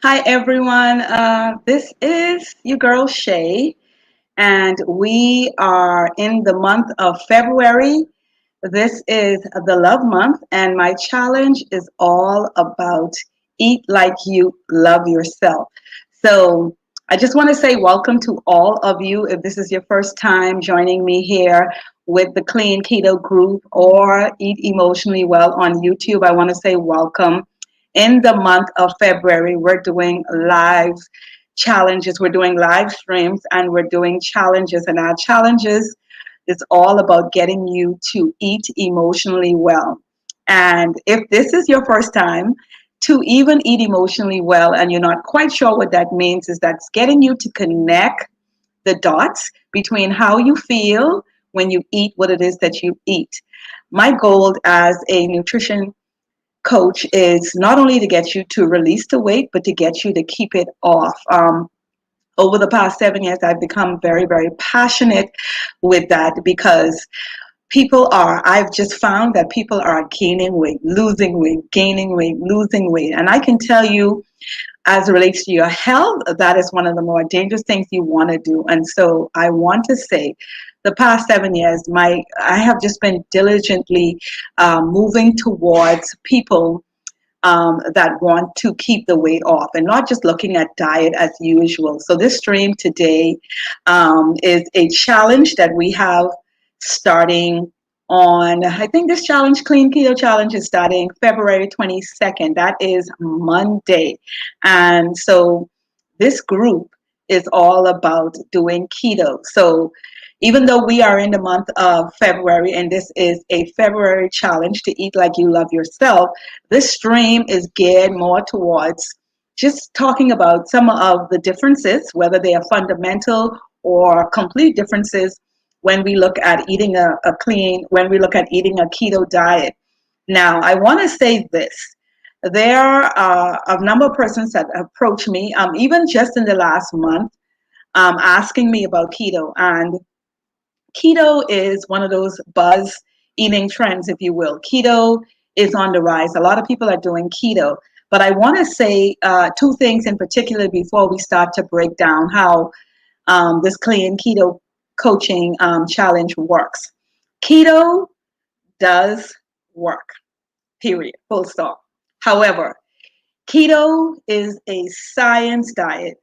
Hi, everyone. This is your girl Shay, and we are in the month of February. This is the love month, and my challenge is all about eat like you love yourself. So, I just want to say welcome to all of you. If this is your first time joining me here with the Clean Keto group or Eat Emotionally Well on YouTube, I want to say welcome. In the month of February, we're doing live challenges, we're doing live streams, and we're doing challenges. And our challenges is all about getting you to eat emotionally well. And if this is your first time to even eat emotionally well and you're not quite sure what that means, is that's getting you to connect the dots between how you feel when you eat what it is that you eat. My goal as a nutrition coach is not only to get you to release the weight, but to get you to keep it off. Over the past 7 years, I've become very, very passionate with that because I've just found that people are gaining weight, losing weight, gaining weight, losing weight. And I can tell you, as it relates to your health, that is one of the more dangerous things you want to do. And so I want to say, the past 7 years, I have just been diligently moving towards people that want to keep the weight off and not just looking at diet as usual. So this stream today is a challenge that we have starting on, I think this challenge, Clean Keto Challenge, is starting February 22nd. That is Monday. And so this group is all about doing keto. So even though we are in the month of February and this is a February challenge to eat like you love yourself, this stream is geared more towards just talking about some of the differences, whether they are fundamental or complete differences when we look at eating when we look at eating a keto diet. Now, I want to say this. There are a number of persons that approach me, even just in the last month, asking me about keto. And keto is one of those buzz eating trends, if you will. Keto is on the rise. A lot of people are doing keto. But I want to say two things in particular before we start to break down how this clean keto coaching challenge works. Keto does work, period, full stop. However, keto is a science diet.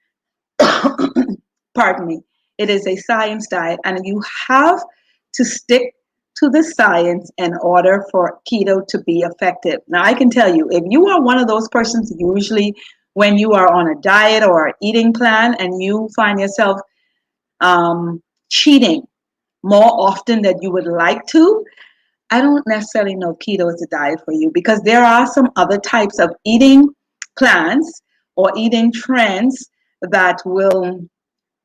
Pardon me. It is a science diet, and you have to stick to the science in order for keto to be effective. Now, I can tell you, if you are one of those persons, usually when you are on a diet or an eating plan and you find yourself cheating more often than you would like to, I don't necessarily know keto is a diet for you because there are some other types of eating plans or eating trends that will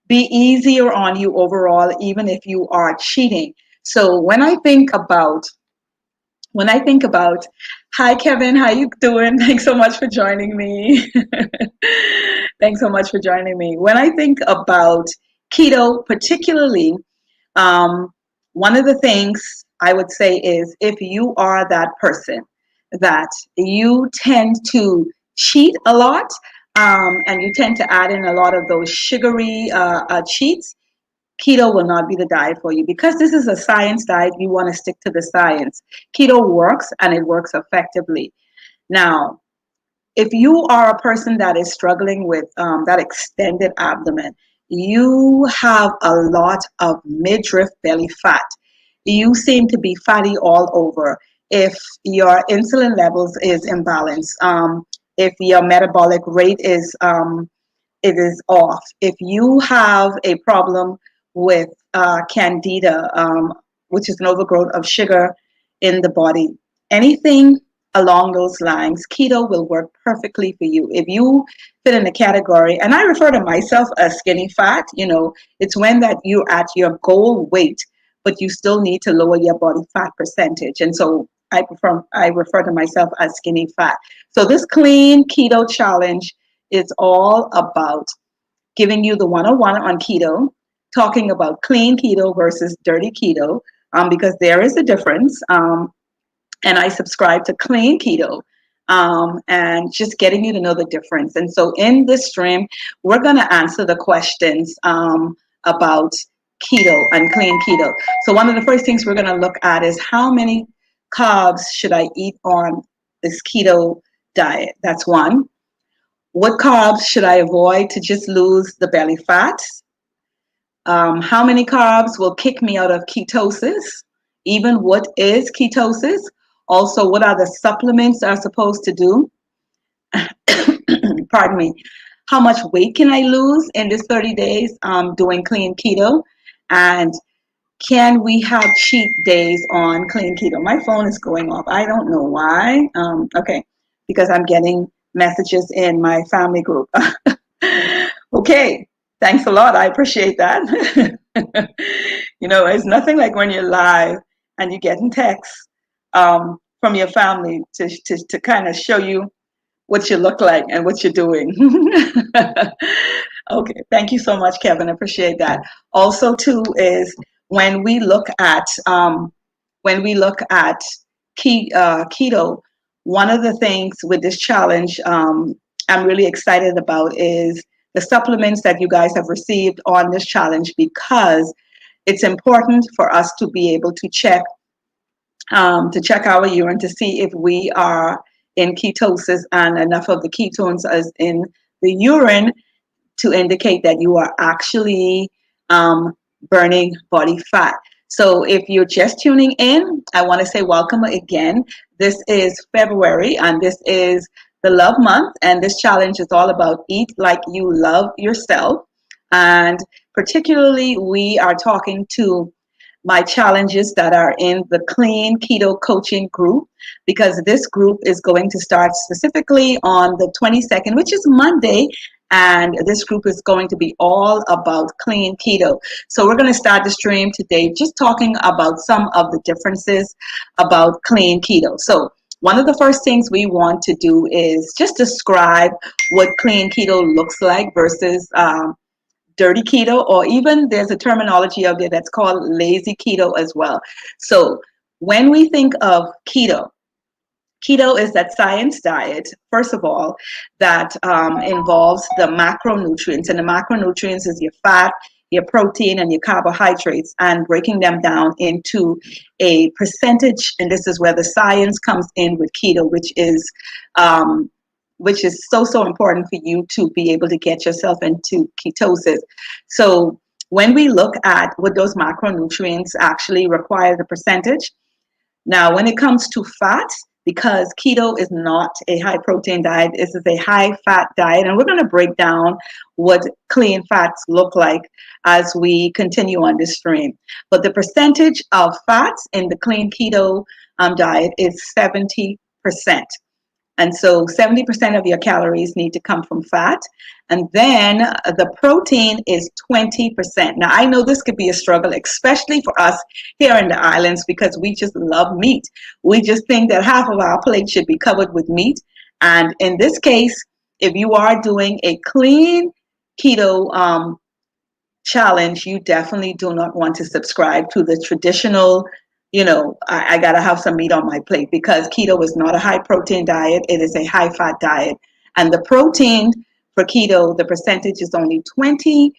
be easier on you overall, even if you are cheating. So when I think about, hi Kevin, how you doing? Thanks so much for joining me. Thanks so much for joining me. When I think about keto, particularly, um, one of the things I would say is if you are that person that you tend to cheat a lot and you tend to add in a lot of those sugary cheats, keto will not be the diet for you because this is a science diet. You want to stick to the science. Keto works and it works effectively. Now, if you are a person that is struggling with that extended abdomen, you have a lot of midriff belly fat. You seem to be fatty all over. If your insulin levels is imbalanced, if your metabolic rate is it is off. If you have a problem with candida, which is an overgrowth of sugar in the body, anything along those lines, keto will work perfectly for you. If you fit in the category, and I refer to myself as skinny fat, it's when that you're at your goal weight, but you still need to lower your body fat percentage. And so I refer to myself as skinny fat. So this clean keto challenge is all about giving you the 101 on keto, talking about clean keto versus dirty keto, because there is a difference. And I subscribe to clean keto. and just getting you to know the difference. And so in this stream, we're going to answer the questions about keto and clean keto. So one of the first things we're going to look at is how many carbs should I eat on this keto diet? That's one. What carbs should I avoid to just lose the belly fat? How many carbs will kick me out of ketosis? Even what is ketosis? Also, what are the supplements are supposed to do? Pardon me. How much weight can I lose in this 30 days doing clean keto? And can we have cheat days on clean keto? My phone is going off. I don't know why. Okay, because I'm getting messages in my family group. Okay, thanks a lot. I appreciate that. It's nothing like when you're live and you're getting texts from your family to kind of show you what you look like and what you're doing. Okay, thank you so much, Kevin. I appreciate that. Also, too, is when we look at keto, one of the things with this challenge I'm really excited about is the supplements that you guys have received on this challenge, because it's important for us to be able to check our urine to see if we are in ketosis and enough of the ketones as in the urine to indicate that you are actually burning body fat. So if you're just tuning in, I want to say welcome again. This is February and this is the Love Month, and this challenge is all about eat like you love yourself. And particularly, we are talking to my challenges that are in the Clean Keto Coaching group, because this group is going to start specifically on the 22nd, which is Monday. And this group is going to be all about clean keto. So we're going to start the stream today just talking about some of the differences about clean keto. So one of the first things we want to do is just describe what clean keto looks like versus dirty keto, or even there's a terminology out there that's called lazy keto as well. So when we think of keto, keto is that science diet, first of all, that involves the macronutrients. And the macronutrients is your fat, your protein, and your carbohydrates, and breaking them down into a percentage. And this is where the science comes in with keto, which is so important for you to be able to get yourself into ketosis. So when we look at what those macronutrients actually require, the percentage. Now, when it comes to fat, because keto is not a high protein diet, this is a high fat diet, and we're going to break down what clean fats look like as we continue on this stream. But the percentage of fats in the clean keto diet is 70%. And so 70% of your calories need to come from fat. And then the protein is 20%. Now, I know this could be a struggle, especially for us here in the islands, because we just love meat. We just think that half of our plate should be covered with meat. And in this case, if you are doing a clean keto challenge, you definitely do not want to subscribe to the traditional, I got to have some meat on my plate, because keto is not a high protein diet. It is a high fat diet. And the protein for keto, the percentage is only 20%.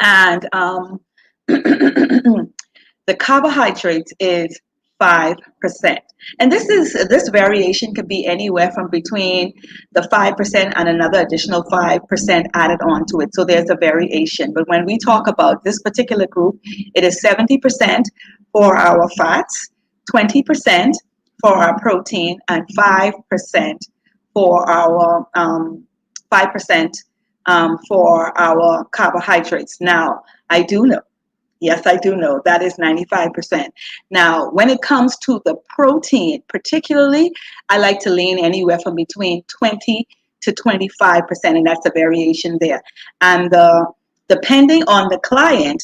And the carbohydrates is 5%. And this variation could be anywhere from between the 5% and another additional 5% added on to it. So there's a variation. But when we talk about this particular group, it is 70% for our fats, 20% for our protein, and 5% for our 5% for our carbohydrates. Now, I do know. Yes, I do know that is 95%. Now, when it comes to the protein, particularly, I like to lean anywhere from between 20 to 25%, and that's a variation there. And depending on the client,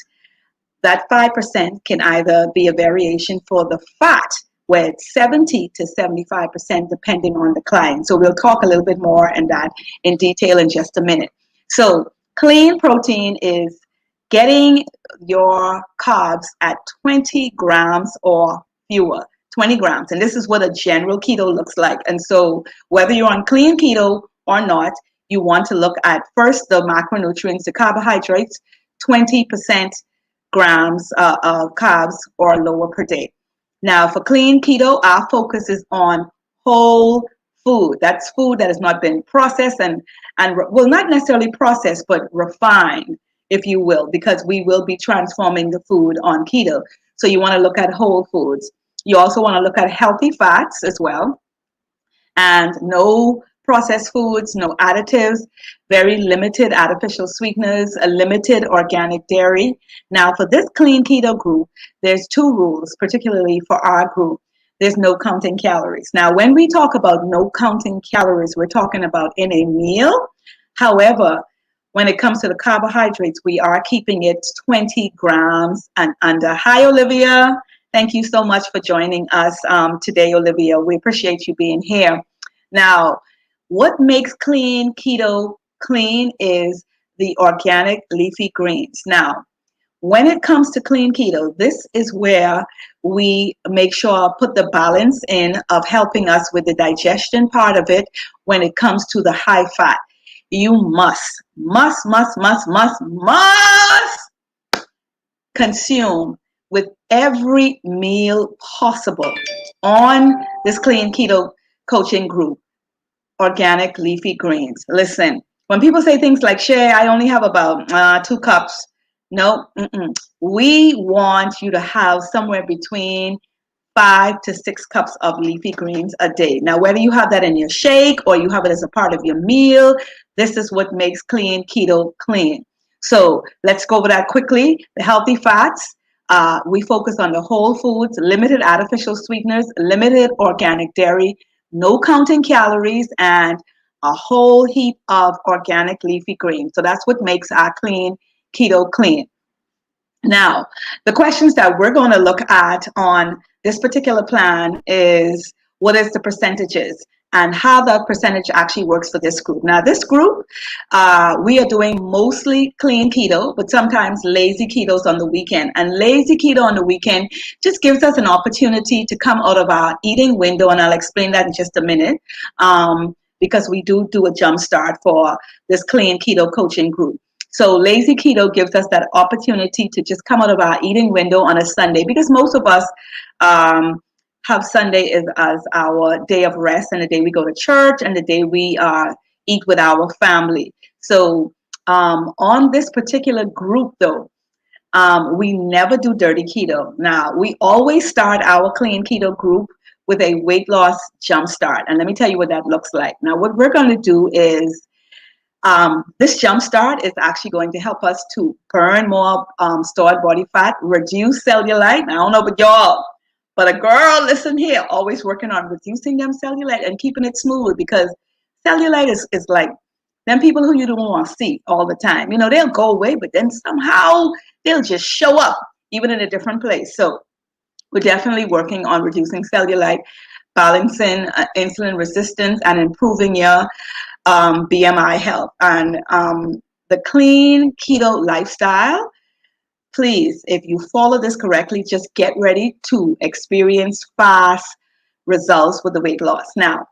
that 5% can either be a variation for the fat, where it's 70 to 75%, depending on the client. So we'll talk a little bit more on that in detail in just a minute. So clean protein is getting your carbs at 20 grams or fewer. 20 grams. And this is what a general keto looks like. And so whether you're on clean keto or not, you want to look at first the macronutrients, the carbohydrates, 20% grams of carbs or lower per day. Now, for clean keto, our focus is on whole food. That's food that has not been processed and well, not necessarily processed, but refined, if you will, because we will be transforming the food on keto. So you want to look at whole foods. You also want to look at healthy fats as well, and no processed foods, no additives, very limited artificial sweeteners, a limited organic dairy. Now, for this clean keto group, there's two rules, particularly for our group. There's no counting calories. Now, when we talk about no counting calories, we're talking about in a meal. However, when it comes to the carbohydrates, we are keeping it 20 grams and under. Hi, Olivia. Thank you so much for joining us today, Olivia. We appreciate you being here. Now, what makes clean keto clean is the organic leafy greens. Now, when it comes to clean keto, this is where we make sure put the balance in of helping us with the digestion part of it when it comes to the high fat. You must consume with every meal possible on this clean keto coaching group organic leafy greens. Listen, when people say things like, Shay, I only have about 2 cups. No, we want you to have somewhere between 5 to 6 cups of leafy greens a day. Now, whether you have that in your shake or you have it as a part of your meal, this is what makes clean keto clean. So let's go over that quickly. The healthy fats, we focus on the whole foods, limited artificial sweeteners, limited organic dairy, no counting calories, and a whole heap of organic leafy greens. So that's what makes our clean keto clean. Now, the questions that we're going to look at on this particular plan is what is the percentages and how the percentage actually works for this group. Now, this group, we are doing mostly clean keto, but sometimes lazy ketos on the weekend. And lazy keto on the weekend just gives us an opportunity to come out of our eating window, and I'll explain that in just a minute, because we do a jump start for this clean keto coaching group. So lazy keto gives us that opportunity to just come out of our eating window on a Sunday, because most of us have Sunday as our day of rest and the day we go to church and the day we eat with our family. So on this particular group, though, we never do dirty keto. Now, we always start our clean keto group with a weight loss jump start. And let me tell you what that looks like. Now, what we're going to do is this jump start is actually going to help us to burn more stored body fat, reduce cellulite. I don't know about y'all, but a girl, listen here, always working on reducing them cellulite and keeping it smooth, because cellulite is like them people who you don't want to see all the time. You know, they'll go away, but then somehow they'll just show up, even in a different place. So we're definitely working on reducing cellulite, balancing insulin resistance, and improving your BMI health. And the clean keto lifestyle, please, if you follow this correctly, just get ready to experience fast results with the weight loss. Now,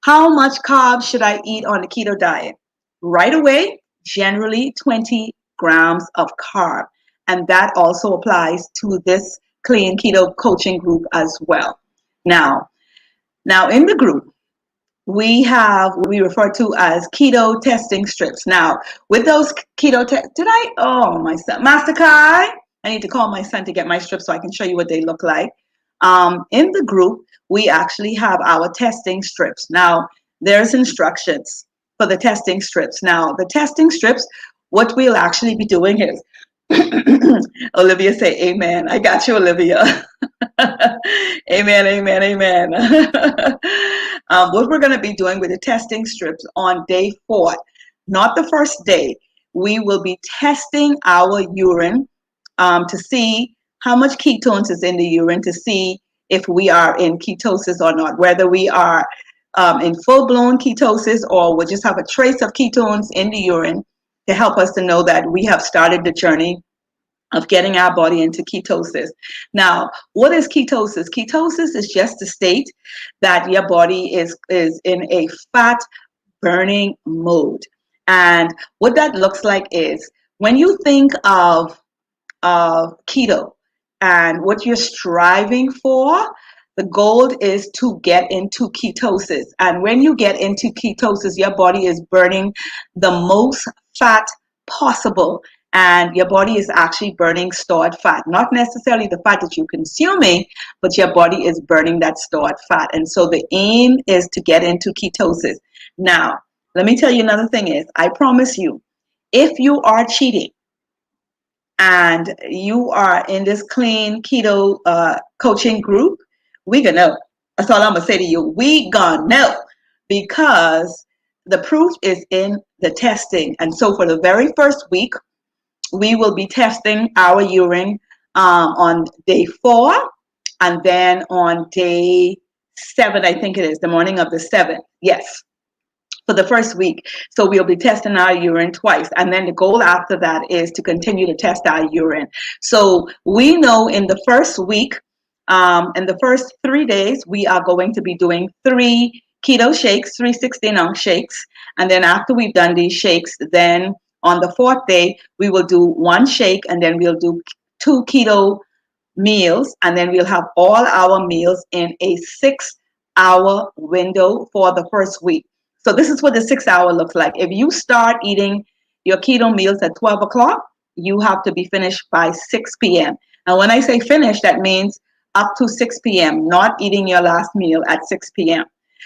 how much carbs should I eat on the keto diet? Right away, generally 20 grams of carb. And that also applies to this clean keto coaching group as well. Now in the group, we have what we refer to as keto testing strips. Now, with those keto my son, Master Kai, I need to call my son to get my strips so I can show you what they look like. In the group, we actually have our testing strips. Now, there's instructions for the testing strips. Now, the testing strips, what we'll actually be doing is, Olivia say amen. I got you, Olivia. Amen. What we're going to be doing with the testing strips on day 4, not the first day, we will be testing our urine to see how much ketones is in the urine, to see if we are in ketosis or not, whether we are in full-blown ketosis or we just have a trace of ketones in the urine, to help us to know that we have started the journey of getting our body into ketosis. Now, what is ketosis? Ketosis is just a state that your body is in a fat burning mode. And what that looks like is when you think of keto and what you're striving for, the goal is to get into ketosis. And when you get into ketosis, your body is burning the most fat possible. And your body is actually burning stored fat, not necessarily the fat that you're consuming, but your body is burning that stored fat. And so the aim is to get into ketosis. Now, let me tell you another thing is, I promise you, if you are cheating, and you are in this clean keto coaching group, we gonna know. That's all I'm gonna say to you. We gonna know because the proof is in the testing. And so for the very first week, we will be testing our urine on day 4, and then on day 7, I think it is, the morning of the 7th. Yes, for the first week. So we'll be testing our urine twice. And then the goal after that is to continue to test our urine. So we know in the first week, in the first 3 days, we are going to be doing 3 keto shakes, 3 16-ounce shakes. And then after we've done these shakes, then on the 4th day, we will do 1 shake, and then we'll do 2 keto meals, and then we'll have all our meals in a 6-hour window for the first week. So this is what the 6-hour looks like. If you start eating your keto meals at 12 o'clock, you have to be finished by 6 p.m. And when I say finish, that means up to 6 p.m., not eating your last meal at 6 p.m.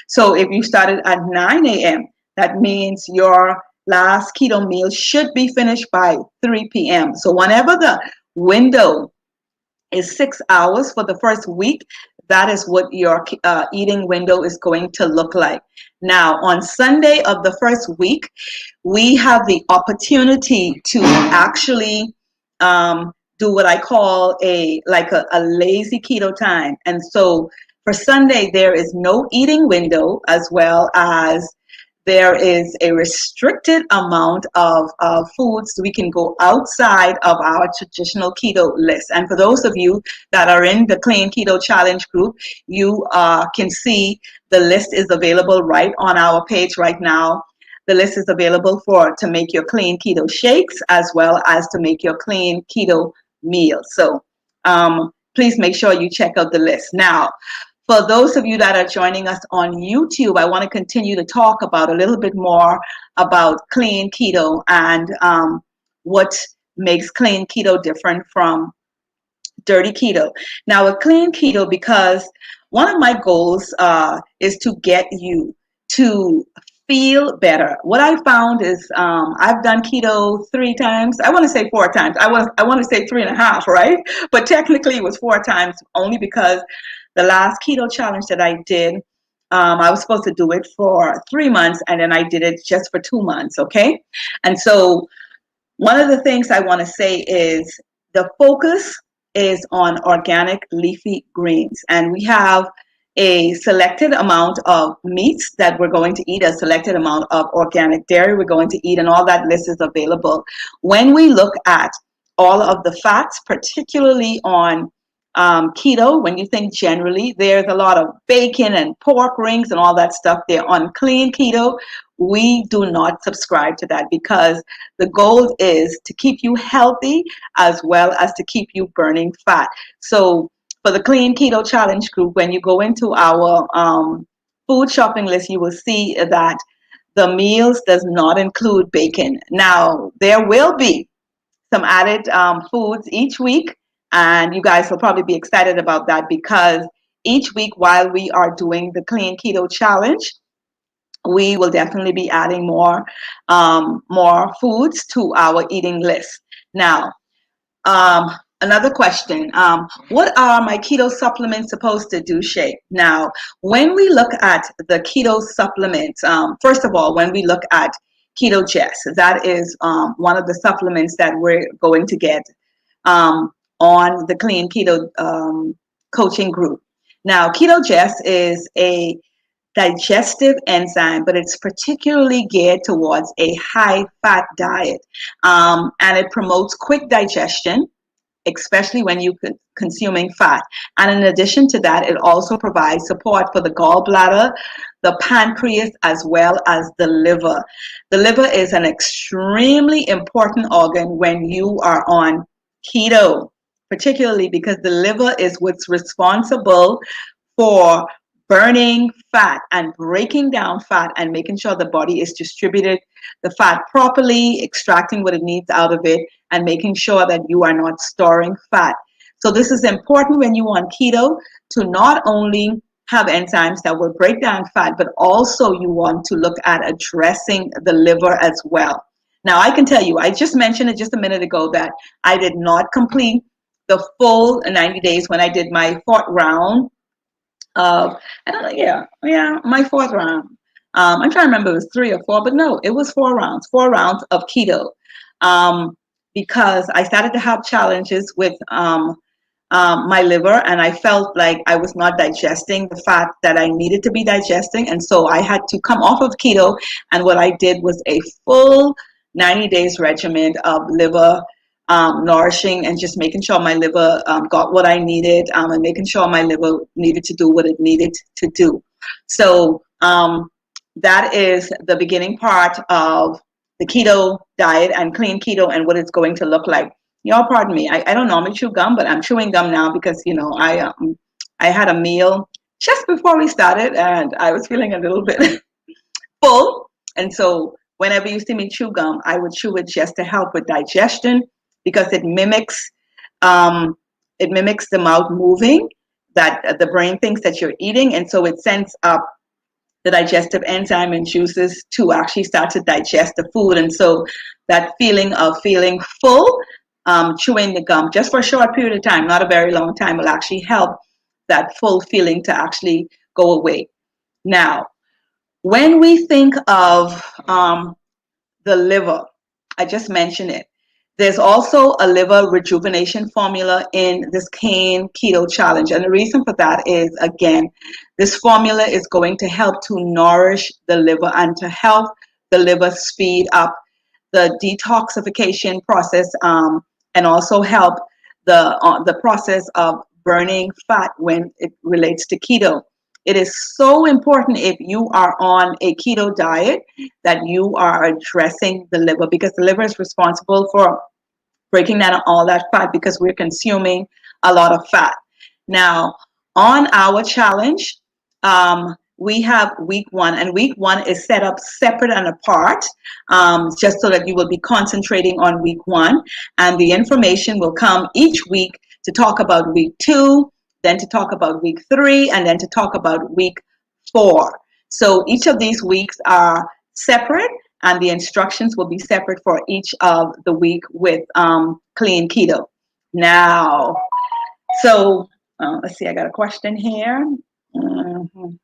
So if you started at 9 a.m., that means your last keto meal should be finished by 3 p.m. So whenever the window is 6 hours for the first week, that is what your eating window is going to look like. Now, on Sunday of the first week, we have the opportunity to actually do what I call a lazy keto time. And so for Sunday, there is no eating window, as well as there is a restricted amount of foods. We can go outside of our traditional keto list. And for those of you that are in the Clean Keto Challenge group, you can see the list is available right on our page right now. The list is available to make your clean keto shakes, as well as to make your clean keto meals. So please make sure you check out the list. Now, for those of you that are joining us on YouTube, I want to continue to talk about a little bit more about clean keto and what makes clean keto different from dirty keto. Now, with clean keto, because one of my goals is to get you to feel better. What I found is I've done keto 3 times. I want to say 4 times. I want to say 3.5, right? But technically it was 4 times, only because the last keto challenge that I did, I was supposed to do it for 3 months, and then I did it just for 2 months. Okay. And so one of the things I want to say is the focus is on organic leafy greens. And we have a selected amount of meats that we're going to eat, a selected amount of organic dairy we're going to eat, and all that list is available. When we look at all of the fats, particularly on keto, when you think generally, there's a lot of bacon and pork rings and all that stuff there. On clean keto, we do not subscribe to that, because the goal is to keep you healthy as well as to keep you burning fat. So for the Clean Keto Challenge group, when you go into our food shopping list, you will see that the meals does not include bacon. Now, there will be some added foods each week, and you guys will probably be excited about that, because each week while we are doing the Clean Keto Challenge, we will definitely be adding more foods to our eating list. Now, another question, what are my keto supplements supposed to do, Shay? Now, when we look at the keto supplements, first of all, when we look at Keto Jess, that is one of the supplements that we're going to get on the Clean Keto coaching group. Now, Keto Jess is a digestive enzyme, but it's particularly geared towards a high fat diet. And it promotes quick digestion, especially when you consuming fat. And in addition to that, it also provides support for the gallbladder, the pancreas, as well as the liver. The liver is an extremely important organ when you are on keto, particularly because the liver is what's responsible for burning fat and breaking down fat and making sure the body is distributed the fat properly, extracting what it needs out of it, and making sure that you are not storing fat. So this is important when you want keto, to not only have enzymes that will break down fat, but also you want to look at addressing the liver as well. Now, I can tell you, I just mentioned it just a minute ago that I did not complete the full 90 days when I did my fourth round of, I don't know, yeah, my fourth round. I'm trying to remember, it was 3 or 4, but no, it was 4 rounds of keto. Um, because I started to have challenges with my liver, and I felt like I was not digesting the fat that I needed to be digesting. And so I had to come off of keto. And what I did was a full 90 days regimen of liver nourishing and just making sure my liver got what I needed, and making sure my liver needed to do what it needed to do. So that is the beginning part of the keto diet and clean keto and what it's going to look like. Y'all pardon me. I don't normally chew gum, but I'm chewing gum now because, I had a meal just before we started and I was feeling a little bit full. And so whenever you see me chew gum, I would chew it just to help with digestion because it mimics the mouth moving that the brain thinks that you're eating. And so it sends up the digestive enzyme and juices to actually start to digest the food. And so that feeling of feeling full, chewing the gum just for a short period of time, not a very long time, will actually help that full feeling to actually go away. Now, when we think of the liver, I just mentioned it. There's also a liver rejuvenation formula in this Cane Keto Challenge. And the reason for that is, again, this formula is going to help to nourish the liver and to help the liver speed up the detoxification process, and also help the process of burning fat when it relates to keto. It is so important if you are on a keto diet that you are addressing the liver, because the liver is responsible for breaking down all that fat because we're consuming a lot of fat. Now, on our challenge, we have week 1, and week 1 is set up separate and apart, just so that you will be concentrating on week 1, and the information will come each week to talk about week 2, then to talk about week 3, and then to talk about week 4. So each of these weeks are separate, and the instructions will be separate for each of the week with clean keto. Now, so let's see, I got a question here. Mhm.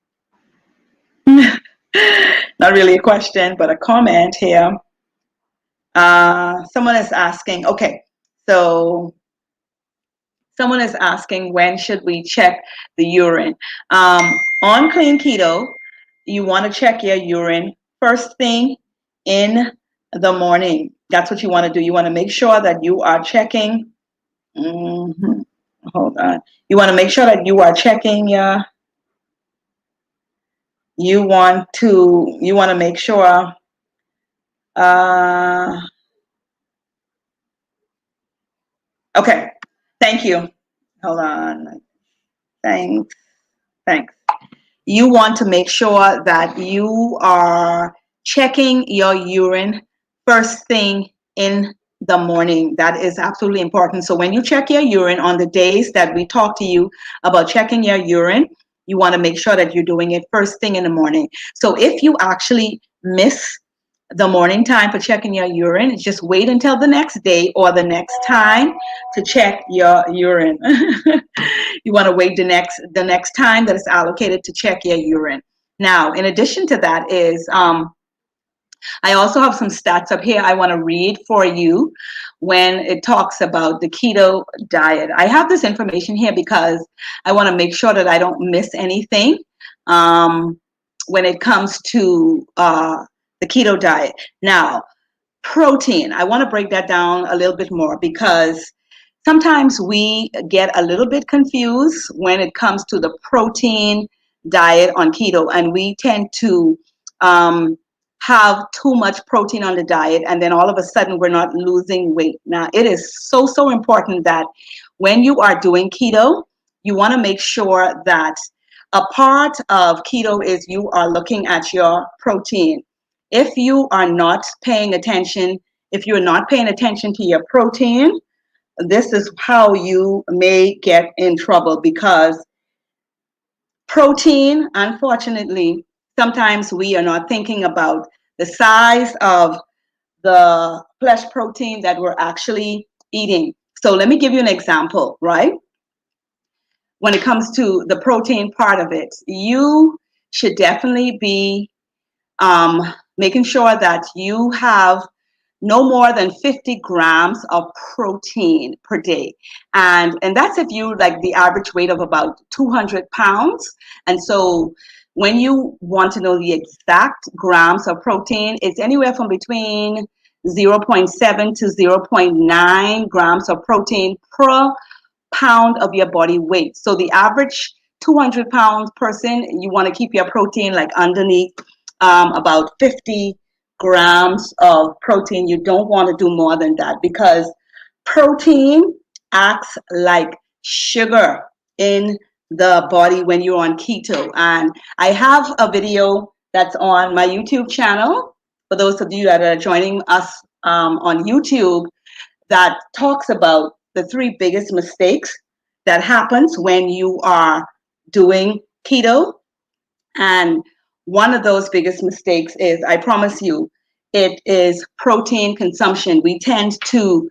Not really a question, but a comment here. Someone is asking, okay, so someone is asking, when should we check the urine? On clean keto, you want to check your urine first thing in the morning. That's what you want to do. You want to make sure that you are checking. Hold on. You want to make sure that you are checking your. You want to make sure. Okay. Thank you. Hold on. Thanks. Thanks. You want to make sure that you are checking your urine first thing in the morning. That is absolutely important. So when you check your urine on the days that we talk to you about checking your urine, you want to make sure that you're doing it first thing in the morning. So if you actually miss the morning time for checking your urine, just wait until the next day or the next time to check your urine. You want to wait the next time that is allocated to check your urine. Now, in addition to that is, I also have some stats up here I want to read for you when it talks about the keto diet. I have this information here because I want to make sure that I don't miss anything when it comes to the keto diet. Now, protein, I want to break that down a little bit more because sometimes we get a little bit confused when it comes to the protein diet on keto, and we tend to um, have too much protein on the diet, and then all of a sudden we're not losing weight. Now, it is so important that when you are doing keto, you want to make sure that a part of keto is you are looking at your protein. If you are not paying attention, if you're not paying attention to your protein, this is how you may get in trouble, because protein, unfortunately, sometimes we are not thinking about the size of the flesh protein that we're actually eating. So let me give you an example, right? When it comes to the protein part of it, you should definitely be making sure that you have no more than 50 grams of protein per day. And that's if you like the average weight of about 200 pounds. And so when you want to know the exact grams of protein, it's anywhere from between zero point 0.7 to zero point 0.9 grams of protein per pound of your body weight. So the average 200 pounds person, you want to keep your protein like underneath about 50 grams of protein. You don't want to do more than that, because protein acts like sugar in the body when you're on keto. And I have a video that's on my YouTube channel for those of you that are joining us on YouTube, that talks about the three biggest mistakes that happens when you are doing keto. And one of those biggest mistakes is, I promise you, it is protein consumption. We tend to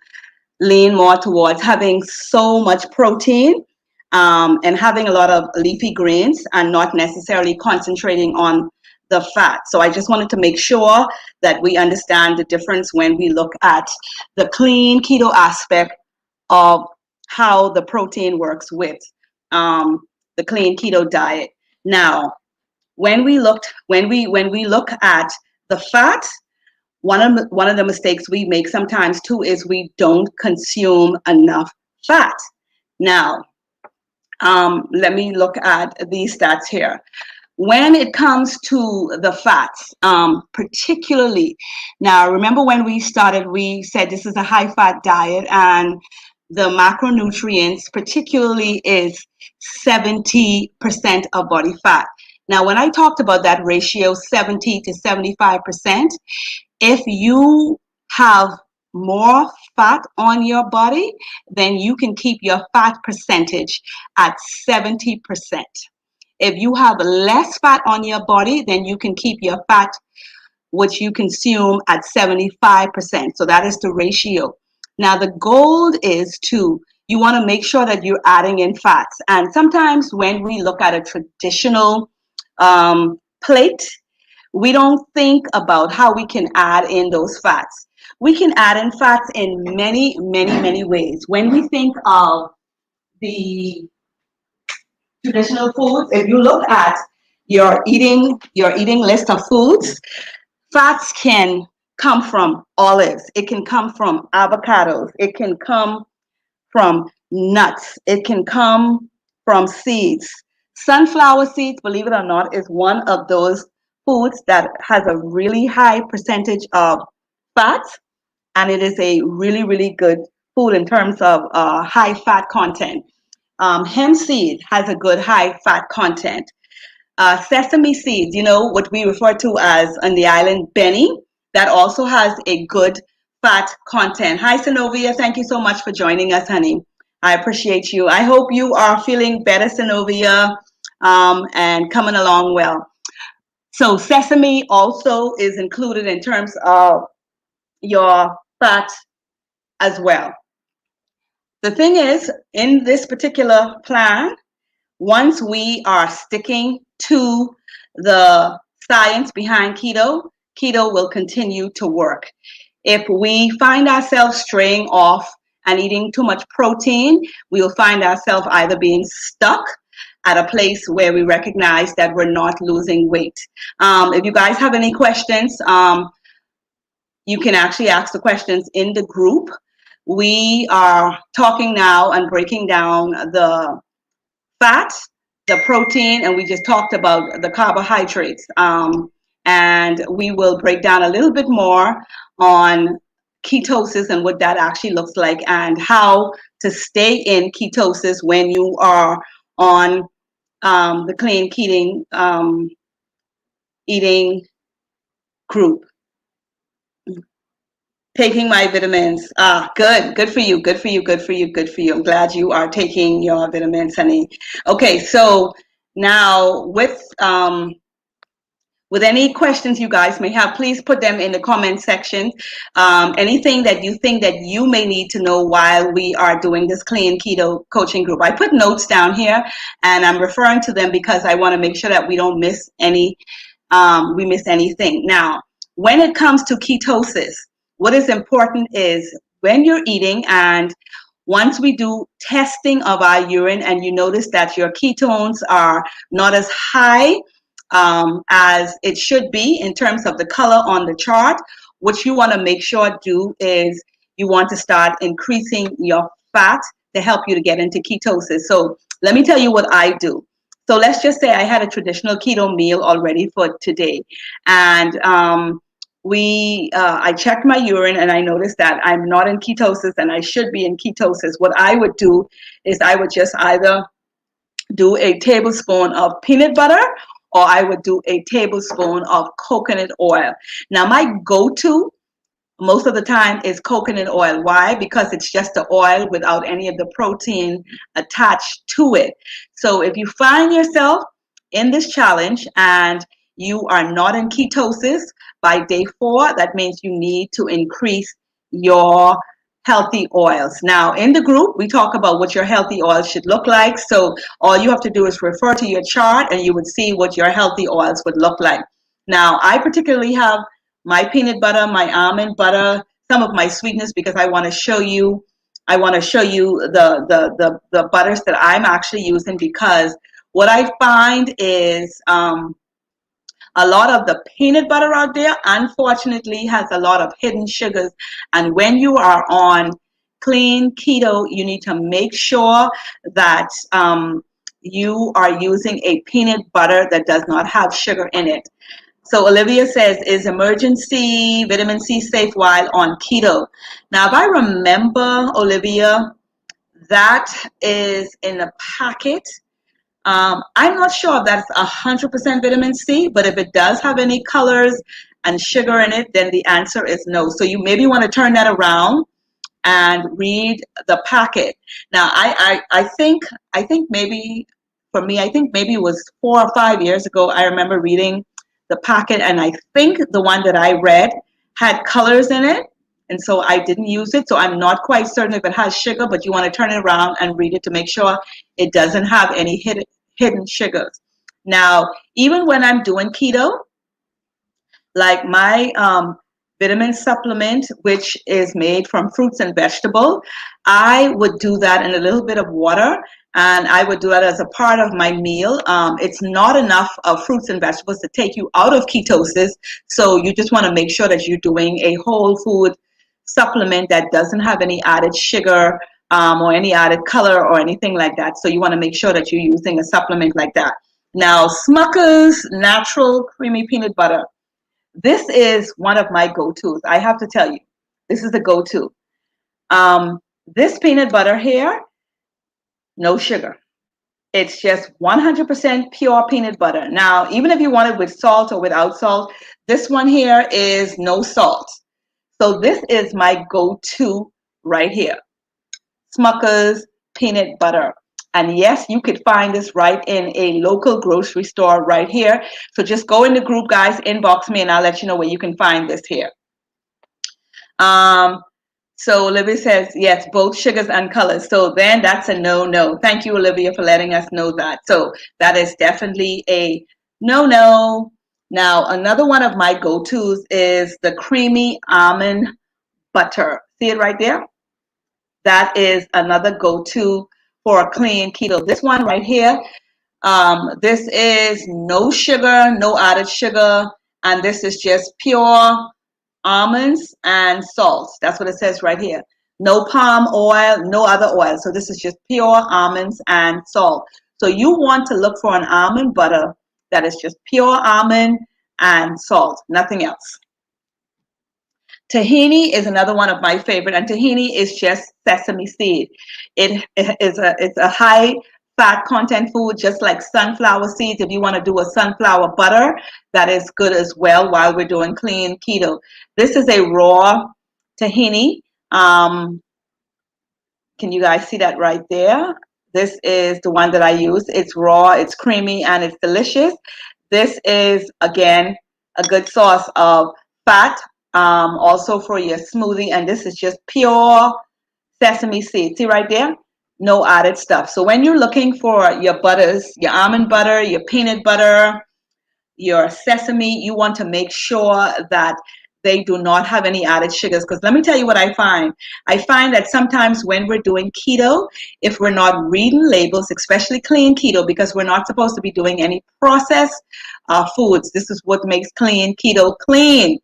lean more towards having so much protein and having a lot of leafy greens, and not necessarily concentrating on the fat. So I just wanted to make sure that we understand the difference when we look at the clean keto aspect of how the protein works with the clean keto diet. Now, when we look at the fat, one of the mistakes we make sometimes too is we don't consume enough fat. Now, let me look at these stats here. When it comes to the fats, particularly, now remember when we started, we said this is a high fat diet, and the macronutrients particularly is 70% of body fat. Now, when I talked about that ratio, 70 to 75%, if you have more fat on your body, then you can keep your fat percentage at 70%. If you have less fat on your body, then you can keep your fat, which you consume, at 75%. So that is the ratio. Now, the goal is you want to make sure that you're adding in fats. And sometimes when we look at a traditional plate, we don't think about how we can add in those fats. We can add in fats in many ways. When we think of the traditional foods, if you look at your eating list of foods, fats can come from olives, it can come from avocados, it can come from nuts, it can come from seeds. Sunflower seeds, believe it or not, is one of those foods that has a really high percentage of fats, and it is a really good food in terms of high fat content. Hemp seed has a good high fat content. Sesame seeds, what we refer to as on the island Benny, that also has a good fat content. Hi, Synovia. Thank you so much for joining us, honey. I appreciate you. I hope you are feeling better, Synovia, and coming along well. So sesame also is included in terms of your fat as well. The thing is, in this particular plan, once we are sticking to the science behind keto, keto will continue to work. If we find ourselves straying off and eating too much protein, we will find ourselves either being stuck at a place where we recognize that we're not losing weight. If you guys have any questions, you can actually ask the questions in the group. We are talking now and breaking down the fat, the protein, and we just talked about the carbohydrates. And we will break down a little bit more on ketosis and what that actually looks like and how to stay in ketosis when you are on the clean eating group. Taking my vitamins. Good for you. Good for you. Good for you. Good for you. I'm glad you are taking your vitamins, honey. Okay, so now with any questions you guys may have, please put them in the comment section. Anything that you think that you may need to know while we are doing this clean keto coaching group. I put notes down here, and I'm referring to them because I want to make sure that we don't miss we miss anything. Now, when it comes to ketosis, what is important is when you're eating, and once we do testing of our urine and you notice that your ketones are not as high as it should be in terms of the color on the chart, what you want to make sure do is you want to start increasing your fat to help you to get into ketosis. So let me tell you what I do. So let's just say I had a traditional keto meal already for today, and I checked my urine and I noticed that I'm not in ketosis and I should be in ketosis. What I would do is I would just either do a tablespoon of peanut butter or I would do a tablespoon of coconut oil. Now, my go-to most of the time is coconut oil. Why? Because it's just the oil without any of the protein attached to it. So if you find yourself in this challenge and you are not in ketosis by day 4, that means you need to increase your healthy oils. Now, in the group, we talk about what your healthy oils should look like. So all you have to do is refer to your chart and you would see what your healthy oils would look like. Now, I particularly have my peanut butter, my almond butter, some of my sweetness because I want to show you the butters that I'm actually using, because what I find is a lot of the peanut butter out there, unfortunately, has a lot of hidden sugars. And when you are on clean keto, you need to make sure that you are using a peanut butter that does not have sugar in it. So Olivia says, is emergency vitamin C safe while on keto? Now, if I remember, Olivia, that is in a packet. I'm not sure if that's 100% vitamin C, but if it does have any colors and sugar in it, then the answer is no. So you maybe want to turn that around and read the packet. Now, I think maybe for me, I think maybe it was 4 or 5 years ago, I remember reading the packet, and I think the one that I read had colors in it, and so I didn't use it. So I'm not quite certain if it has sugar, but you want to turn it around and read it to make sure it doesn't have any hidden sugars. Now, even when I'm doing keto, like my vitamin supplement, which is made from fruits and vegetables, I would do that in a little bit of water, and I would do that as a part of my meal. It's not enough of fruits and vegetables to take you out of ketosis, so you just want to make sure that you're doing a whole food supplement that doesn't have any added sugar or any added color or anything like that. So you want to make sure that you're using a supplement like that. Now, Smucker's Natural Creamy Peanut Butter. This is one of my go-tos. I have to tell you, this is the go-to. This peanut butter here, no sugar. It's just 100% pure peanut butter. Now, even if you want it with salt or without salt, this one here is no salt. So this is my go-to right here. Smucker's peanut butter. And yes, you could find this right in a local grocery store right here. So just go in the group, guys, inbox me, and I'll let you know where you can find this here. So Olivia says, yes, both sugars and colors. So then that's a no-no. Thank you, Olivia, for letting us know that. So that is definitely a no-no. Now, another one of my go-tos is the creamy almond butter. See it right there? That is another go-to for a clean keto. This one right here, this is no sugar, no added sugar, and this is just pure almonds and salt. That's what it says right here. No palm oil, no other oil. So this is just pure almonds and salt. So you want to look for an almond butter that is just pure almond and salt, nothing else. Tahini is another one of my favorite, and tahini is just sesame seed. It's a high fat content food, just like sunflower seeds. If you want to do a sunflower butter, that is good as well while we're doing clean keto. This is a raw tahini. Um, can you guys see that right there? This is the one that I use. It's raw, it's creamy, and it's delicious. This is, again, a good source of fat, also for your smoothie. And this is just pure sesame seed. See right there? No added stuff. So when you're looking for your butters, your almond butter, your peanut butter, your sesame, you want to make sure that they do not have any added sugars. Because let me tell you what I find. I find that sometimes when we're doing keto, if we're not reading labels, especially clean keto, because we're not supposed to be doing any processed foods. This is what makes clean keto clean.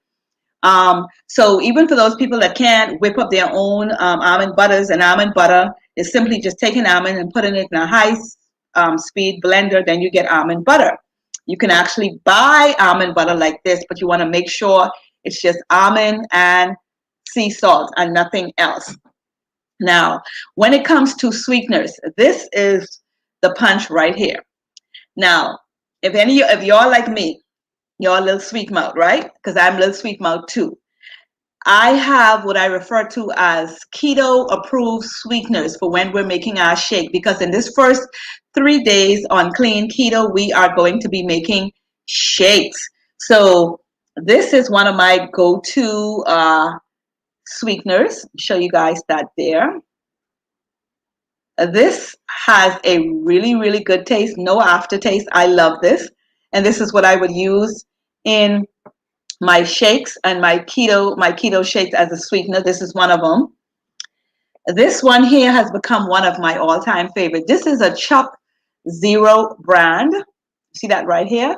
So even for those people that can't whip up their own almond butters, and almond butter is simply just taking almond and putting it in a high speed blender, then you get almond butter. You can actually buy almond butter like this, but you want to make sure it's just almond and sea salt and nothing else. Now, when it comes to sweeteners, this is the punch right here. Now, if you're like me, you're a little sweet mouth, right? Because I'm a little sweet mouth too. I have what I refer to as keto approved sweeteners for when we're making our shake, because in this first 3 days on clean keto, we are going to be making shakes. So this is one of my go-to sweeteners. Show you guys that there. This has a really, really good taste, no aftertaste. I love this. And this is what I would use in my shakes and my keto shakes as a sweetener. This is one of them. This one here has become one of my all-time favorite. This is a Chuck Zero brand. See that right here?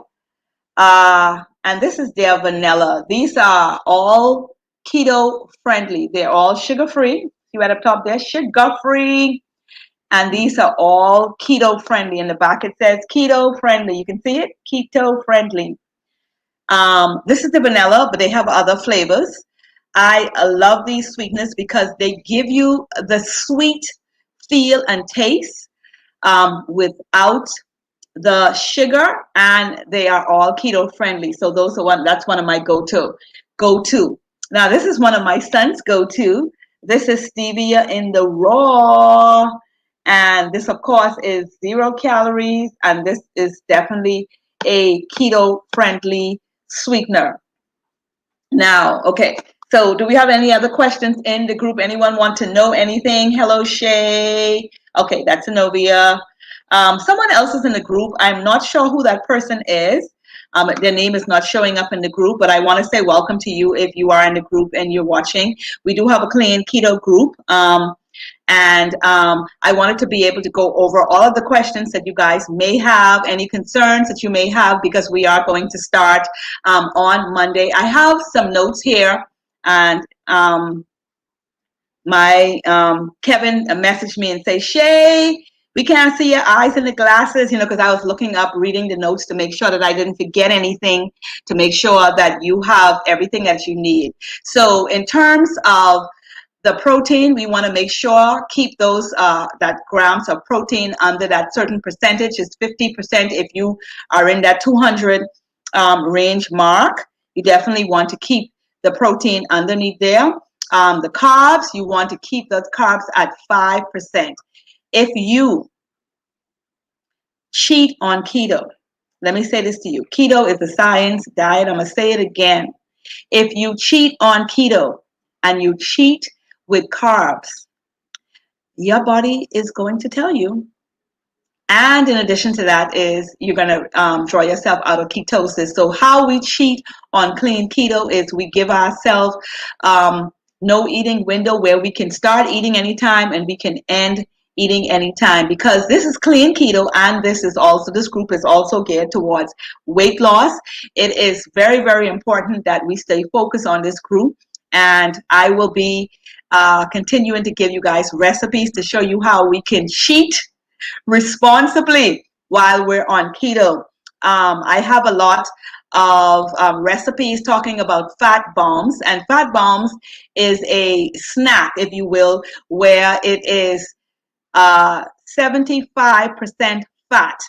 And this is their vanilla. These are all keto friendly. They're all sugar-free. See right up top there? Sugar-free. And these are all keto friendly. In the back it says keto friendly. You can see it? Keto friendly. This is the vanilla, but they have other flavors. I love these sweeteners because they give you the sweet feel and taste without the sugar, and they are all keto friendly. So that's one of my go-to. Now this is one of my son's go-to. This is stevia in the raw, and this of course is 0 calories, and this is definitely a keto friendly sweetener. Now, okay, so do we have any other questions in the group? Anyone want to know anything? Hello, Shay. Okay, that's Anovia. Someone else is in the group. I'm not sure who that person is. Their name is not showing up in the group, but I want to say welcome to you if you are in the group and you're watching. We do have a clean keto group. And I wanted to be able to go over all of the questions that you guys may have, any concerns that you may have, because we are going to start on Monday. I have some notes here, and my Kevin messaged me and say, Shay, we can't see your eyes in the glasses, because I was looking up, reading the notes to make sure that I didn't forget anything, to make sure that you have everything that you need. So in terms of the protein, we want to make sure keep those that grams of protein under that certain percentage. Is 50%. If you are in that 200 range mark, you definitely want to keep the protein underneath there. The carbs, you want to keep those carbs at 5%. If you cheat on keto, let me say this to you. Keto is a science diet. I'm going to say it again. If you cheat on keto and you cheat with carbs, your body is going to tell you. And in addition to that is you're going to draw yourself out of ketosis. So how we cheat on clean keto is we give ourselves no eating window where we can start eating anytime and we can end eating anytime, because this is clean keto, and this group is also geared towards weight loss. It is very, very important that we stay focused on this group, and I will be continuing to give you guys recipes to show you how we can cheat responsibly while we're on keto. I have a lot of recipes talking about fat bombs, and fat bombs is a snack, if you will, where it is 75% fat.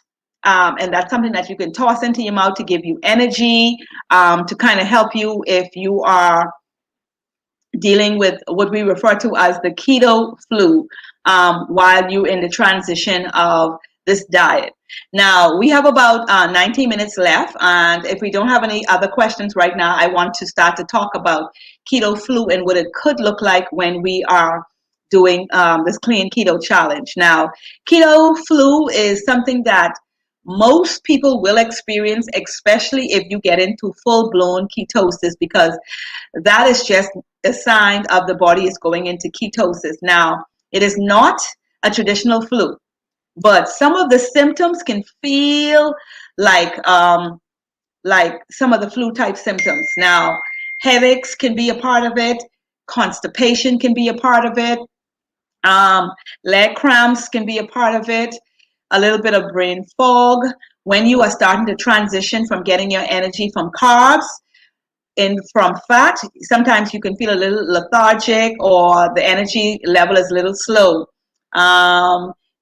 And that's something that you can toss into your mouth to give you energy, to kind of help you if you are dealing with what we refer to as the keto flu, while you're in the transition of this diet. Now, we have about 90 minutes left, and if we don't have any other questions right now, I want to start to talk about keto flu and what it could look like when we are doing this clean keto challenge. Now, keto flu is something that most people will experience, especially if you get into full-blown ketosis, because that is just a sign of the body is going into ketosis. Now, it is not a traditional flu, but some of the symptoms can feel like some of the flu type symptoms. Now, headaches can be a part of it, constipation can be a part of it, leg cramps can be a part of it, a little bit of brain fog when you are starting to transition from getting your energy from carbs in from fat. Sometimes you can feel a little lethargic, or the energy level is a little slow.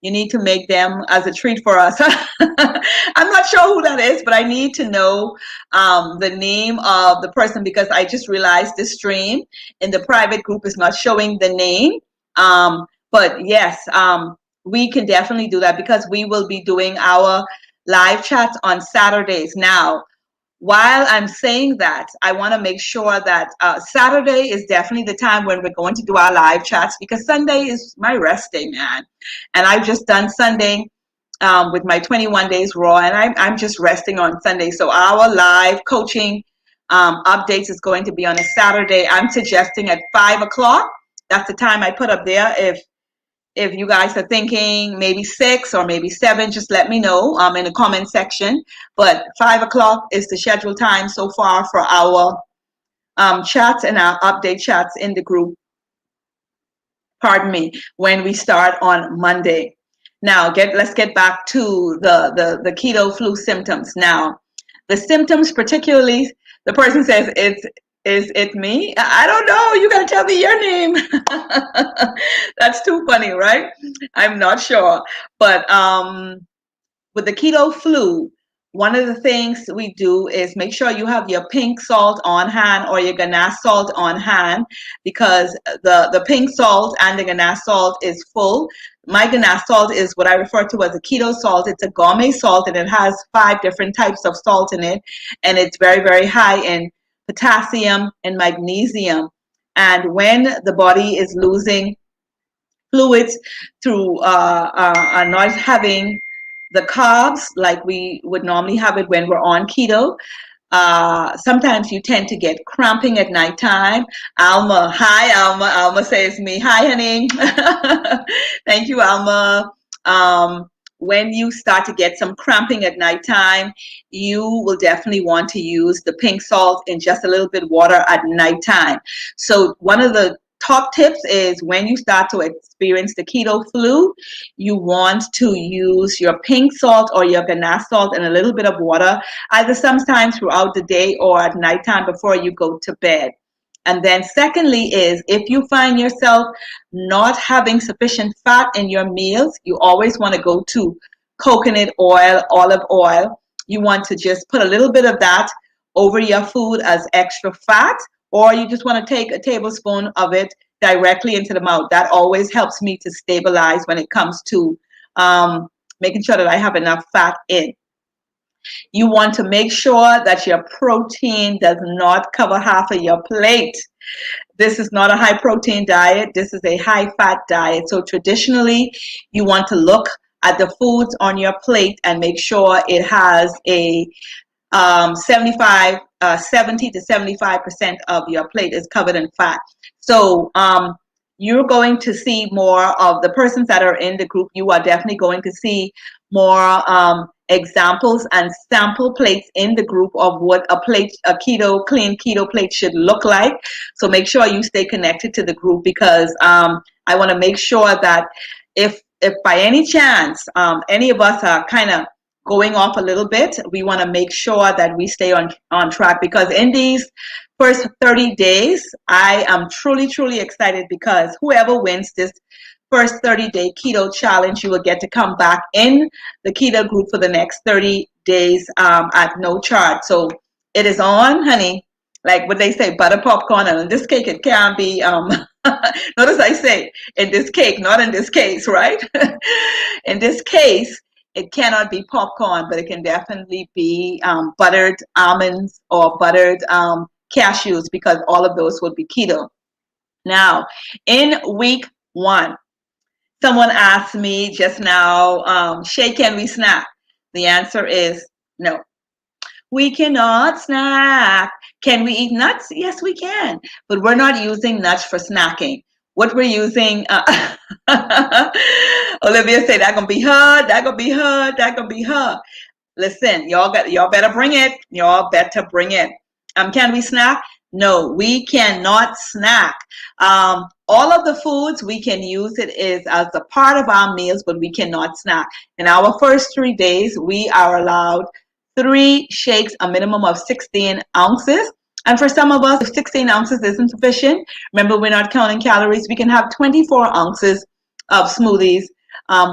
You need to make them as a treat for us. I'm not sure who that is, but I need to know the name of the person, because I just realized this stream in the private group is not showing the name. But yes, we can definitely do that, because we will be doing our live chats on Saturdays. Now, while I'm saying that, I want to make sure that Saturday is definitely the time when we're going to do our live chats, because Sunday is my rest day, man. And I've just done Sunday with my 21 days raw, and I'm just resting on Sunday. So our live coaching updates is going to be on a Saturday. I'm suggesting at 5 o'clock. That's the time I put up there. If you guys are thinking maybe 6 or maybe 7, just let me know in the comment section. But 5 o'clock is the scheduled time so far for our chats and our update chats in the group. Pardon me, when we start on Monday. Now, let's get back to the keto flu symptoms. Now, the symptoms, particularly, the person says, is it me? I don't know. You got to tell me your name. That's too funny, right? I'm not sure. But with the keto flu, one of the things we do is make sure you have your pink salt on hand or your ganache salt on hand, because the pink salt and the ganache salt is full. My ganache salt is what I refer to as a keto salt. It's a gourmet salt, and it has 5 different types of salt in it, and it's very, very high in potassium and magnesium. And when the body is losing fluids through not having the carbs like we would normally have it when we're on keto, sometimes you tend to get cramping at nighttime. Alma, hi Alma. Alma says me, hi honey. Thank you, Alma. When you start to get some cramping at nighttime, you will definitely want to use the pink salt in just a little bit water at nighttime. So one of the top tips is when you start to experience the keto flu, you want to use your pink salt or your ganache salt and a little bit of water, either sometimes throughout the day or at nighttime before you go to bed. And then secondly is, if you find yourself not having sufficient fat in your meals, you always want to go to coconut oil, olive oil. You want to just put a little bit of that over your food as extra fat, or you just want to take a tablespoon of it directly into the mouth. That always helps me to stabilize when it comes to making sure that I have enough fat in. You want to make sure that your protein does not cover half of your plate. This is not a high protein diet. This is a high fat diet. So traditionally, you want to look at the foods on your plate and make sure it has a 70 to 75% of your plate is covered in fat. So you're going to see more of the persons that are in the group. You are definitely going to see more examples and sample plates in the group of what a clean keto plate should look like. So make sure you stay connected to the group, because I want to make sure that if by any chance any of us are kind of going off a little bit, we want to make sure that we stay on track, because in these first 30 days, I am truly excited, because whoever wins this first 30-day keto challenge, you will get to come back in the keto group for the next 30 days at no charge. So it is on, honey. Like what they say, butter popcorn, and in this cake it can be notice I say in this cake, not in this case, right? In this case, it cannot be popcorn, but it can definitely be buttered almonds or buttered cashews, because all of those would be keto. Now, in week 1, someone asked me just now, Shay, can we snack? The answer is no. We cannot snack. Can we eat nuts? Yes, we can. But we're not using nuts for snacking. What we're using, Olivia said, that gonna be her, that gonna be her, that gonna be her. Listen, y'all better bring it. Y'all better bring it. Can we snack? No, we cannot snack. All of the foods we can use it is as a part of our meals, but we cannot snack. In our first 3 days, we are allowed 3 shakes, a minimum of 16 ounces. And for some of us, if 16 ounces isn't sufficient, remember we're not counting calories, we can have 24 ounces of smoothies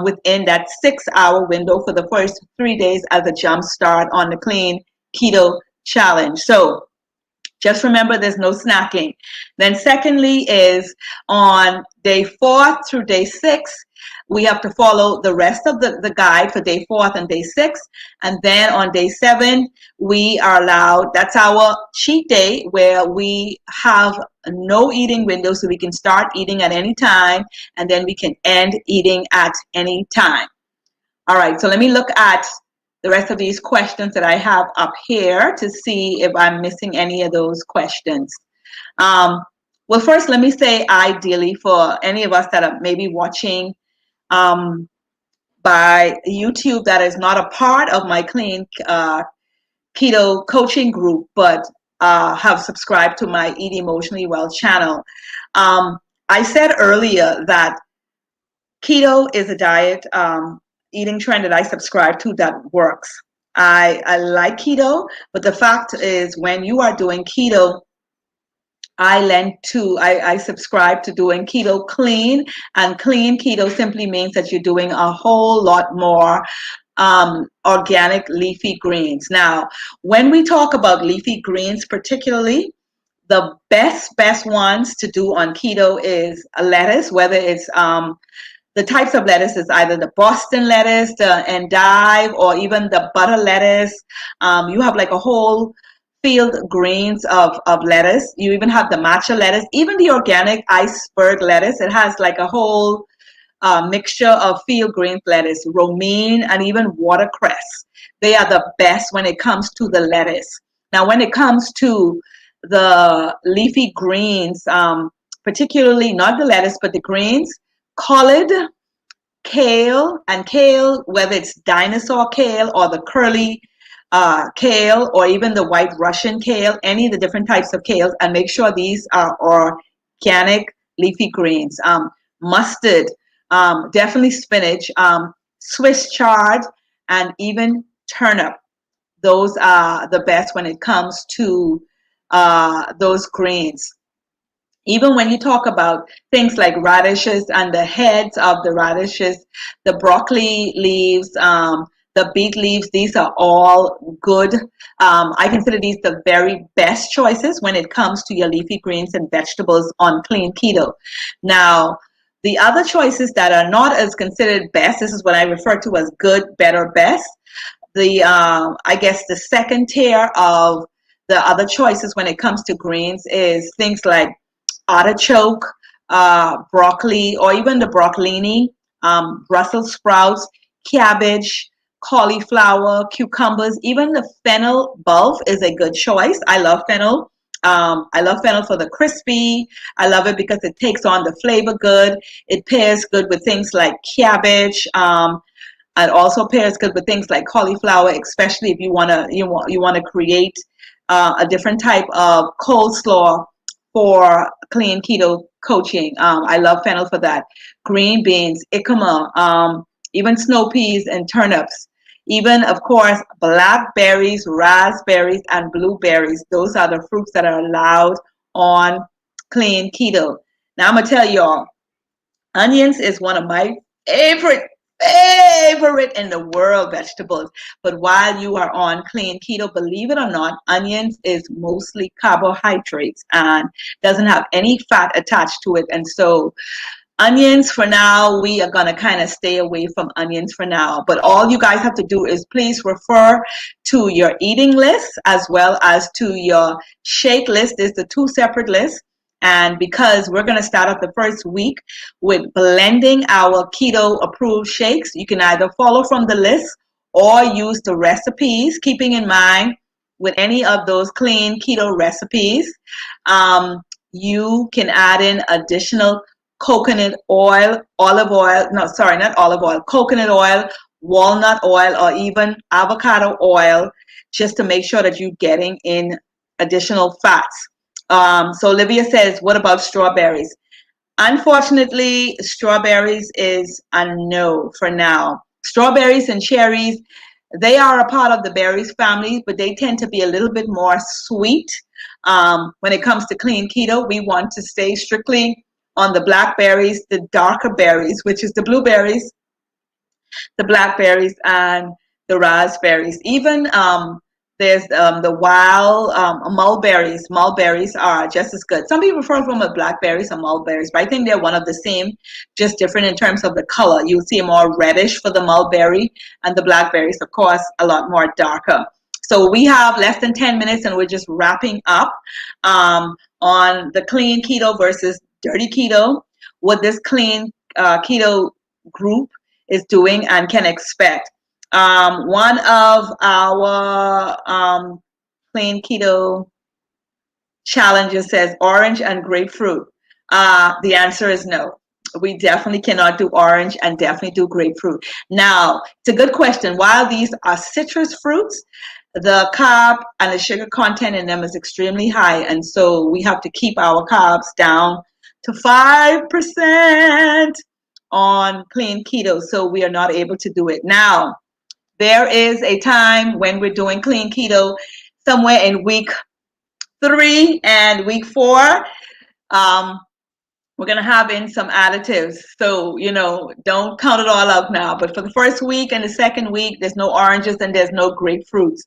within that 6-hour window for the first 3 days as a jump start on the clean keto challenge. So just remember, there's no snacking. Then secondly is on day 4 through day 6, we have to follow the rest of the guide for day 4 and day 6. And then on day 7, we are allowed, that's our cheat day, where we have no eating window, so we can start eating at any time, and then we can end eating at any time. All right, so let me look at the rest of these questions that I have up here to see if I'm missing any of those questions. Well, first, let me say, ideally, for any of us that are maybe watching by YouTube that is not a part of my clean keto coaching group, but have subscribed to my Eat Emotionally Well channel. I said earlier that keto is a diet eating trend that I subscribe to that works. I like keto, but the fact is, when you are doing keto, I subscribe to doing keto clean, and clean keto simply means that you're doing a whole lot more organic leafy greens. Now, when we talk about leafy greens particularly, the best ones to do on keto is a lettuce, whether it's the types of lettuce is either the Boston lettuce, the endive, or even the butter lettuce. You have like a whole field greens of lettuce. You even have the matcha lettuce, even the organic iceberg lettuce. It has like a whole mixture of field greens lettuce, romaine, and even watercress. They are the best when it comes to the lettuce. Now, when it comes to the leafy greens, particularly not the lettuce, but the greens, collard, kale, and kale, whether it's dinosaur kale or the curly kale, or even the white Russian kale, any of the different types of kales, and make sure these are organic leafy greens. Mustard, definitely spinach, Swiss chard, and even turnip. Those are the best when it comes to those greens. Even when you talk about things like radishes and the heads of the radishes, the broccoli leaves, the beet leaves, these are all good. I consider these the very best choices when it comes to your leafy greens and vegetables on clean keto. Now, the other choices that are not as considered best, this is what I refer to as good, better, best. I guess the second tier of the other choices when it comes to greens is things like artichoke, broccoli, or even the broccolini, Brussels sprouts, cabbage, cauliflower, cucumbers, even the fennel bulb is a good choice. I love fennel. I love fennel for the crispy. I love it because it takes on the flavor good. It pairs good with things like cabbage, and also pairs good with things like cauliflower, especially if you want to create a different type of coleslaw for clean keto coaching. I love fennel for that. Green beans, jicama, even snow peas and turnips. Even, of course, blackberries, raspberries, and blueberries. Those are the fruits that are allowed on clean keto. Now, I'm going to tell y'all, onions is one of my favorite in the world vegetables. But while you are on clean keto, believe it or not, onions is mostly carbohydrates and doesn't have any fat attached to it. And so onions for now, we are going to kind of stay away from onions for now. But all you guys have to do is please refer to your eating list as well as to your shake list. There's the two separate lists. And because we're going to start off the first week with blending our keto approved shakes, you can either follow from the list or use the recipes, keeping in mind with any of those clean keto recipes, you can add in additional coconut oil, olive oil, no, sorry, not olive oil, coconut oil, walnut oil, or even avocado oil, just to make sure that you're getting in additional fats. So Olivia says, what about strawberries? Unfortunately, strawberries is a no for now. Strawberries and cherries, they are a part of the berries family, but they tend to be a little bit more sweet. When it comes to clean keto, we want to stay strictly on the blackberries, the darker berries, which is the blueberries, the blackberries, and the raspberries. Even there's the wild mulberries. Mulberries are just as good. Some people refer from the blackberries or mulberries, but I think they're one of the same, just different in terms of the color. You'll see more reddish for the mulberry, and the blackberries, of course, a lot more darker. So we have less than 10 minutes, and we're just wrapping up on the clean keto versus dirty keto, what this clean keto group is doing and can expect. One of our clean keto challenges says orange and grapefruit. The answer is no. We definitely cannot do orange and definitely do grapefruit. Now, it's a good question. While these are citrus fruits, the carb and the sugar content in them is extremely high. And so we have to keep our carbs down to 5% on clean keto. So we are not able to do it. Now, there is a time when we're doing clean keto somewhere in week 3 and week 4. We're going to have in some additives. So, don't count it all out now. But for the first week and the second week, there's no oranges and there's no grapefruits.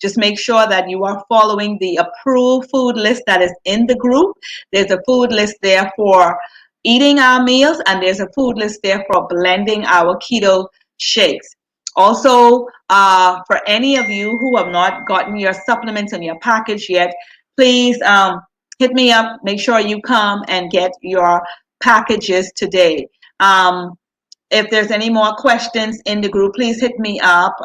Just make sure that you are following the approved food list that is in the group. There's a food list there for eating our meals, and there's a food list there for blending our keto shakes. Also, for any of you who have not gotten your supplements in your package yet, please hit me up. Make sure you come and get your packages today. If there's any more questions in the group, please hit me up.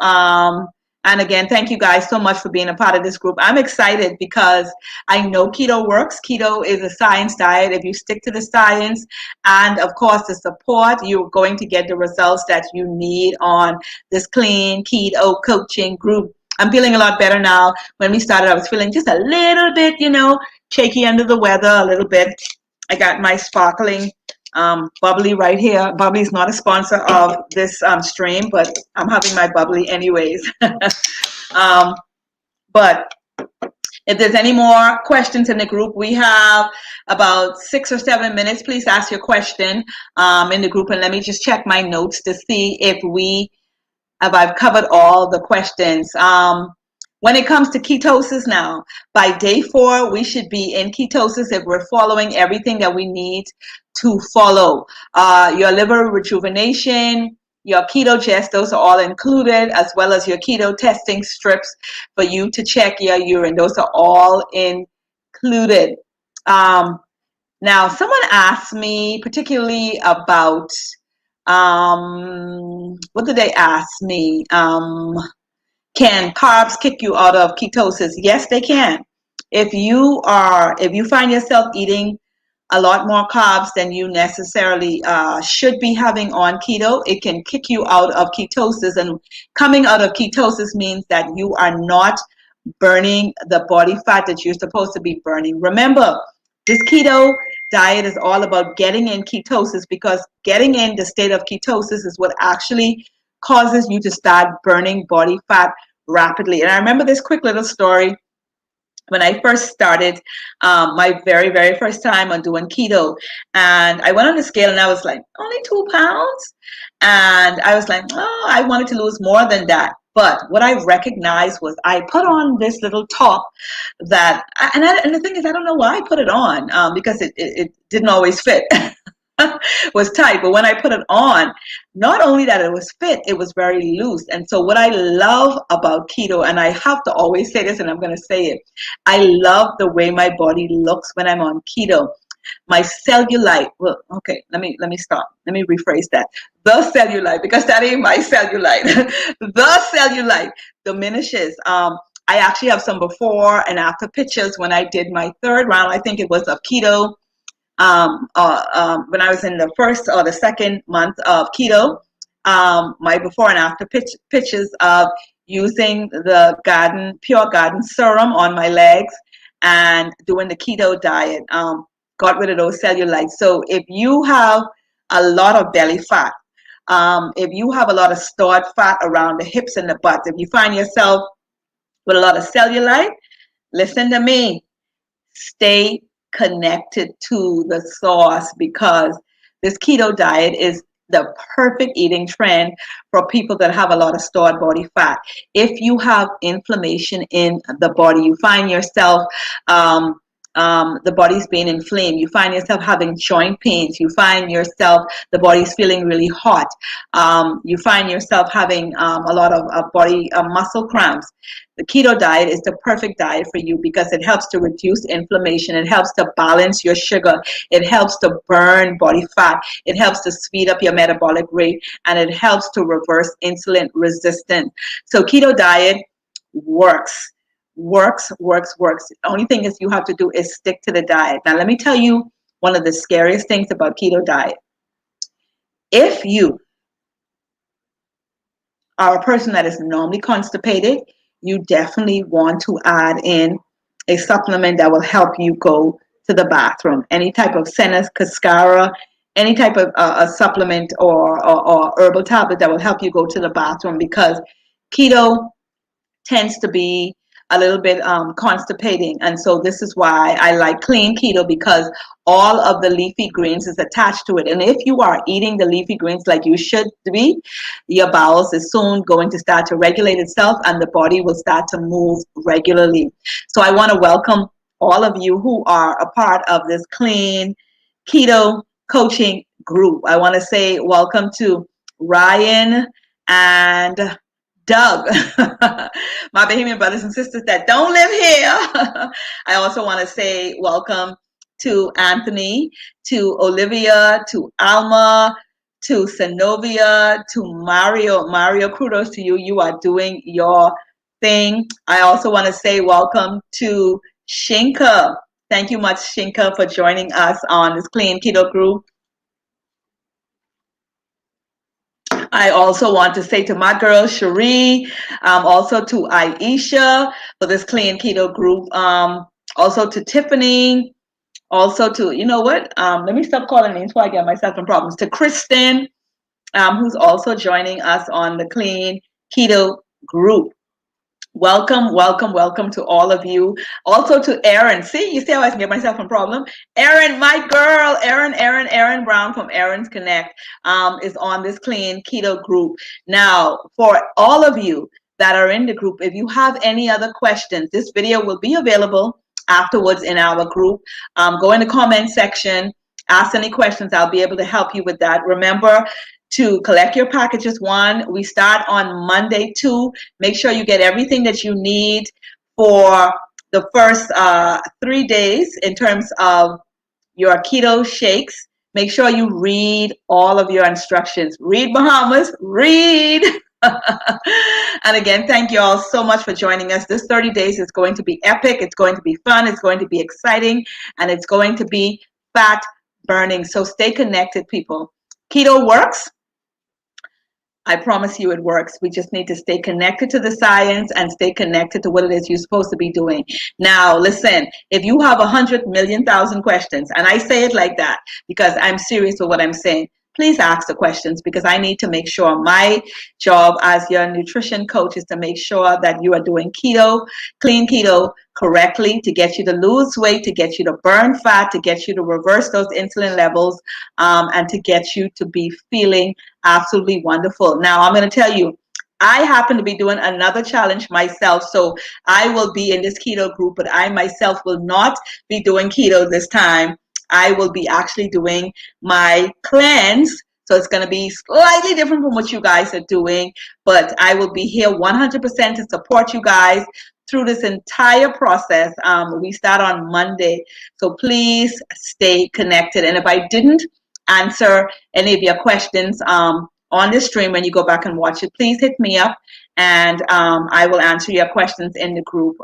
And again, thank you guys so much for being a part of this group. I'm excited because I know keto works. Keto is a science diet. If you stick to the science and, of course, the support, you're going to get the results that you need on this clean keto coaching group. I'm feeling a lot better now. When we started, I was feeling just a little bit, shaky under the weather, a little bit. I got my sparkling bubbly right here. Bubbly is not a sponsor of this stream, but I'm having my bubbly anyways. But if there's any more questions in the group, we have about 6 or 7 minutes. Please ask your question in the group, and let me just check my notes to see if I've covered all the questions. When it comes to ketosis now, by day 4, we should be in ketosis if we're following everything that we need to follow. Your liver rejuvenation, your keto chest, those are all included, as well as your keto testing strips for you to check your urine. Those are all included. Now, someone asked me particularly about, what did they ask me? Can carbs kick you out of ketosis? Yes, they can. If you find yourself eating a lot more carbs than you necessarily should be having on keto. It can kick you out of ketosis, and coming out of ketosis means that you are not burning the body fat that you're supposed to be burning. Remember, this keto diet is all about getting in ketosis, because getting in the state of ketosis is what actually causes you to start burning body fat rapidly. And I remember this quick little story when I first started, my very, very first time on doing keto. And I went on the scale and I was like, only 2 pounds. And I was like, oh, I wanted to lose more than that. But what I recognized was I put on this little top that, and the thing is, I don't know why I put it on, because it didn't always fit. Was tight, but when I put it on, not only that it was fit, it was very loose. And so what I love about keto, and I have to always say this, and I'm going to say it, I love the way my body looks when I'm on keto. My cellulite, well, okay, let me stop. Let me rephrase that. The cellulite, because that ain't my cellulite. The cellulite diminishes. I actually have some before and after pictures when I did my third round. I think it was of keto, when I was in the first or the second month of keto, my before and after pictures of using the pure garden serum on my legs and doing the keto diet, got rid of those cellulites. So if you have a lot of belly fat, if you have a lot of stored fat around the hips and the butt, if you find yourself with a lot of cellulite, listen to me. Stay connected to the source, because this keto diet is the perfect eating trend for people that have a lot of stored body fat. If you have inflammation in the body, you find yourself the body's being inflamed, you find yourself having joint pains, you find yourself the body's feeling really hot, you find yourself having a lot of body muscle cramps, the keto diet is the perfect diet for you, because it helps to reduce inflammation, it helps to balance your sugar, it helps to burn body fat, it helps to speed up your metabolic rate, and it helps to reverse insulin resistance. So keto diet works. Works. The only thing is you have to do is stick to the diet. Now, let me tell you one of the scariest things about keto diet. If you are a person that is normally constipated, you definitely want to add in a supplement that will help you go to the bathroom. Any type of Senna Cascara, any type of a supplement or herbal tablet that will help you go to the bathroom, because keto tends to be a little bit constipating. And so this is why I like clean keto, because all of the leafy greens is attached to it. And if you are eating the leafy greens like you should be, your bowels is soon going to start to regulate itself and the body will start to move regularly. So I want to welcome all of you who are a part of this clean keto coaching group. I want to say welcome to Ryan and Doug, my Bahamian brothers and sisters that don't live here. I also want to say welcome to Anthony, to Olivia, to Alma, to Zenobia, to Mario. Mario, kudos to you. You are doing your thing. I also want to say welcome to Shinka. Thank you much, Shinka, for joining us on this Clean Keto group. I also want to say to my girl Cherie, also to Aisha for this Clean Keto group, also to Tiffany, also to, you know what, let me stop calling names before I get myself in problems, to Kristen, who's also joining us on the Clean Keto group. Welcome to all of you. Also to Erin. See, you see how I can get myself in problem? Erin, my girl, Erin Brown from Erin's Connect is on this Clean Keto group. Now, for all of you that are in the group, if you have any other questions, this video will be available afterwards in our group. Go in the comment section, ask any questions. I'll be able to help you with that. Remember to collect your packages. 1, we start on Monday. 2, make sure you get everything that you need for the first 3 days in terms of your keto shakes. Make sure you read all of your instructions. Read, Bahamas, read. And again, thank you all so much for joining us. This 30 days is going to be epic. It's going to be fun. It's going to be exciting. And it's going to be fat burning. So stay connected, people. Keto works. I promise you it works. We just need to stay connected to the science and stay connected to what it is you're supposed to be doing. Now, listen, if you have 100,000,000 questions, and I say it like that because I'm serious with what I'm saying, please ask the questions because I need to make sure my job as your nutrition coach is to make sure that you are doing keto, clean keto correctly to get you to lose weight, to get you to burn fat, to get you to reverse those insulin levels, and to get you to be feeling absolutely wonderful. Now, I'm going to tell you, I happen to be doing another challenge myself. So I will be in this keto group, but I myself will not be doing keto this time. I will be actually doing my cleanse. So it's going to be slightly different from what you guys are doing, but I will be here 100% to support you guys through this entire process. We start on Monday. So please stay connected. And if I didn't answer any of your questions on this stream when you go back and watch it, please hit me up and I will answer your questions in the group.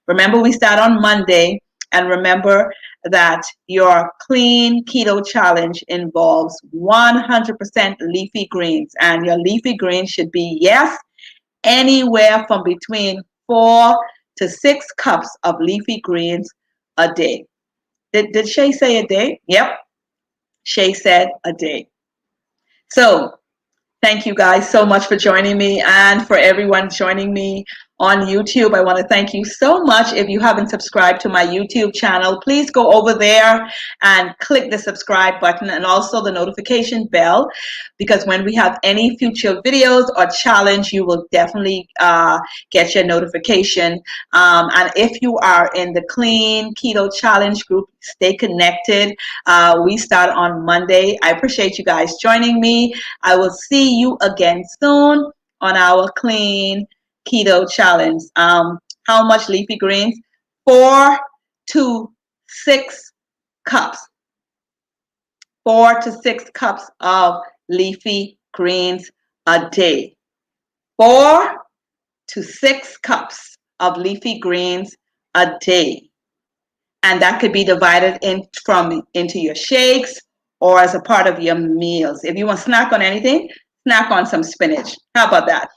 Remember, we start on Monday, and remember that your clean keto challenge involves 100% leafy greens, and your leafy greens should be, yes, anywhere from between 4 to 6 cups of leafy greens a day. Did Shay say a day? Yep. Shay said a day. So thank you guys so much for joining me, and for everyone joining me on YouTube. I want to thank you so much. If you haven't subscribed to my YouTube channel, please go over there and click the subscribe button and also the notification bell, because when we have any future videos or challenge, you will definitely get your notification. And if you are in the Clean Keto Challenge group, stay connected. We start on Monday. I appreciate you guys joining me. I will see you again soon on our Clean Keto Challenge. How much leafy greens? 4 to 6 cups. 4 to 6 cups of leafy greens a day. 4 to 6 cups of leafy greens a day. And that could be divided into your shakes or as a part of your meals. If you want to snack on anything, snack on some spinach. How about that?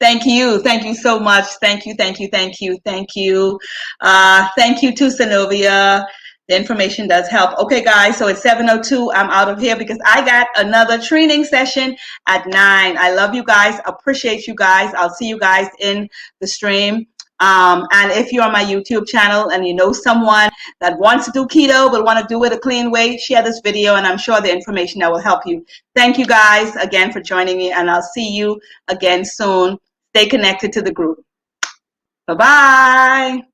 Thank you. Thank you so much. Thank you, thank you, thank you, thank you. Thank you to Synovia. The information does help. Okay, guys, so it's 7:02. I'm out of here because I got another training session at 9. I love you guys. Appreciate you guys. I'll see you guys in the stream. And if you're on my YouTube channel and you know someone that wants to do keto but want to do it a clean way, share this video and I'm sure the information that will help you. Thank you guys again for joining me, and I'll see you again soon. Stay connected to the group. Bye-bye.